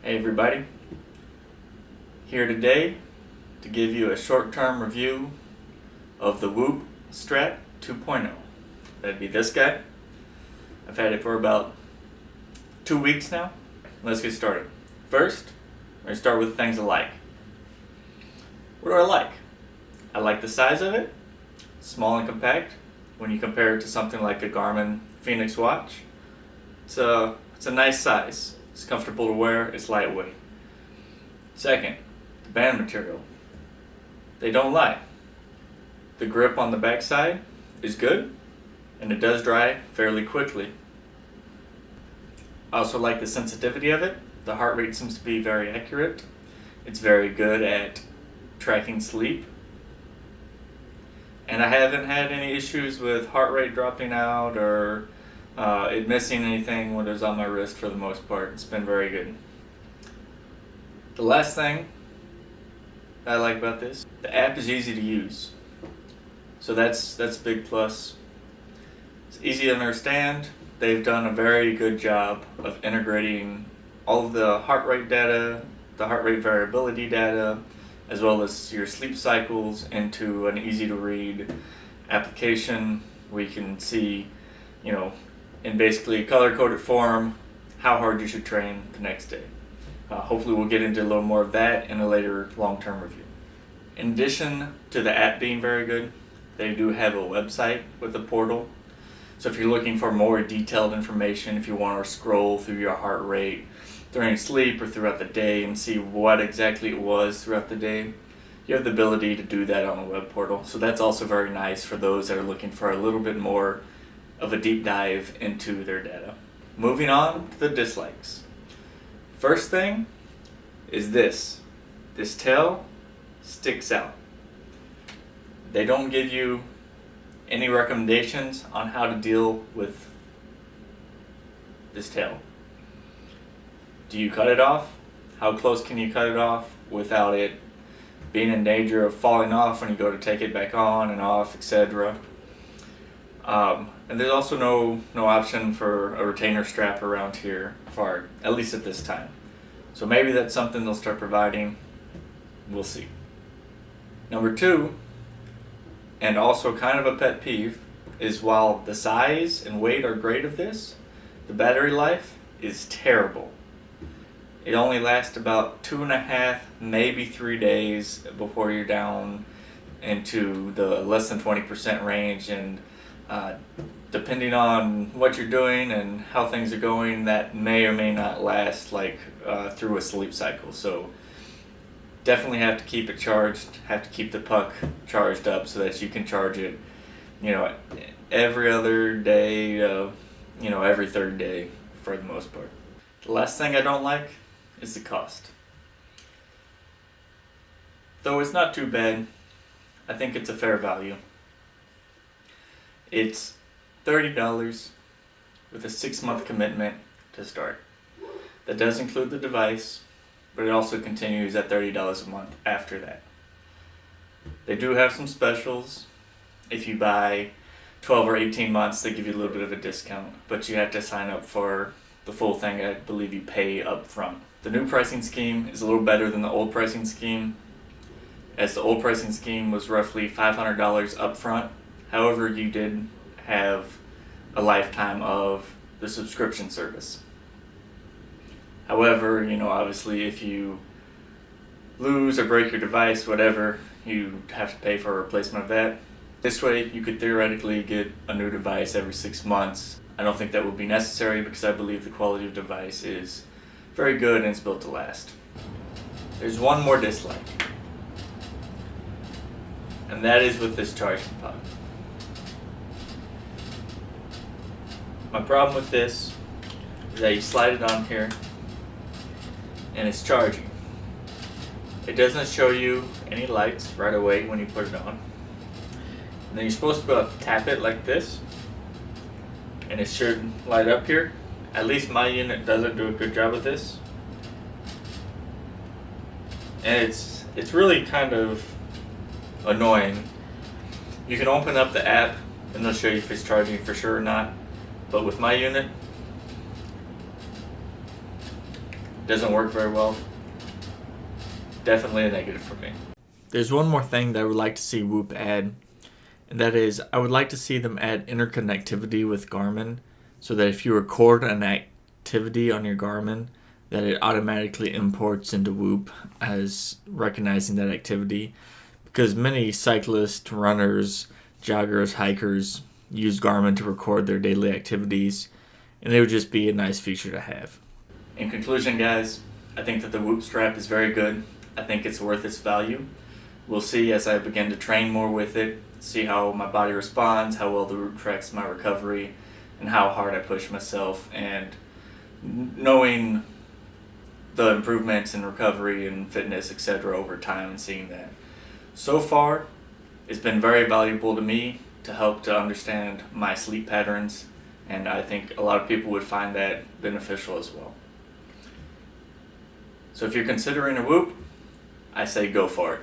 Hey everybody, here today to give you a short-term review of the Whoop Strat 2.0. That'd be this guy. I've had it for about 2 weeks now. Let's get started. First, we're going to start with things I like. What do I like? I like the size of it, small and compact. When you compare it to something like a Garmin Fenix watch, it's a nice size. It's comfortable to wear, it's lightweight. Second, the band material. They don't lie. The grip on the backside is good, and it does dry fairly quickly. I also like the sensitivity of it. The heart rate seems to be very accurate. It's very good at tracking sleep. And I haven't had any issues with heart rate dropping out or it missing anything when it was on my wrist for the most part. It's been very good. The last thing I like about this, the app is easy to use. So that's a big plus. It's easy to understand. They've done a very good job of integrating all of the heart rate data, the heart rate variability data, as well as your sleep cycles into an easy to read application where you can see, in basically color-coded form, how hard you should train the next day. Hopefully we'll get into a little more of that in a later long-term review. In addition to the app being very good, they do have a website with a portal. So if you're looking for more detailed information, if you want to scroll through your heart rate during sleep or throughout the day and see what exactly it was throughout the day, you have the ability to do that on the web portal. So that's also very nice for those that are looking for a little bit more of a deep dive into their data. Moving on to the dislikes. First thing is this tail sticks out. They don't give you any recommendations on how to deal with this tail. Do you cut it off? How close can you cut it off without it being in danger of falling off when you go to take it back on and off, etc.? And there's also no option for a retainer strap around here, at least at this time. So maybe that's something they'll start providing. We'll see. Number 2, and also kind of a pet peeve, is while the size and weight are great of this, the battery life is terrible. It only lasts about 2.5, maybe 3 days before you're down into the less than 20% range, and depending on what you're doing and how things are going, that may or may not last through a sleep cycle. So definitely have to keep it charged, have to keep the puck charged up so that you can charge it, every other day, every third day for the most part. The last thing I don't like is the cost. Though it's not too bad, I think it's a fair value. It's $30 with a 6-month commitment to start. That does include the device, but it also continues at $30 a month after that. They do have some specials. If you buy 12 or 18 months, they give you a little bit of a discount, but you have to sign up for the full thing. I believe you pay up front. The new pricing scheme is a little better than the old pricing scheme, as the old pricing scheme was roughly $500 up front. However, you did have a lifetime of the subscription service. However, obviously if you lose or break your device, whatever, you have to pay for a replacement of that. This way, you could theoretically get a new device every 6 months. I don't think that would be necessary because I believe the quality of device is very good and it's built to last. There's one more dislike, and that is with this charging pod. My problem with this is that you slide it on here and it's charging. It doesn't show you any lights right away when you put it on. And then you're supposed to be able to tap it like this and it should light up here. At least my unit doesn't do a good job of this. And it's really kind of annoying. You can open up the app and they'll show you if it's charging for sure or not. But with my unit, doesn't work very well. Definitely a negative for me. There's one more thing that I would like to see Whoop add, and that is I would like to see them add interconnectivity with Garmin, so that if you record an activity on your Garmin, that it automatically imports into Whoop as recognizing that activity, because many cyclists, runners, joggers, hikers use Garmin to record their daily activities, and it would just be a nice feature to have. In conclusion, guys, I think that the Whoop strap is very good. I think it's worth its value. We'll see as I begin to train more with it, see how my body responds, how well the Whoop tracks my recovery, and how hard I push myself, and knowing the improvements in recovery and fitness, etc. over time, and seeing that. So far, it's been very valuable to me to help to understand my sleep patterns, and I think a lot of people would find that beneficial as well. So if you're considering a Whoop, I say go for it.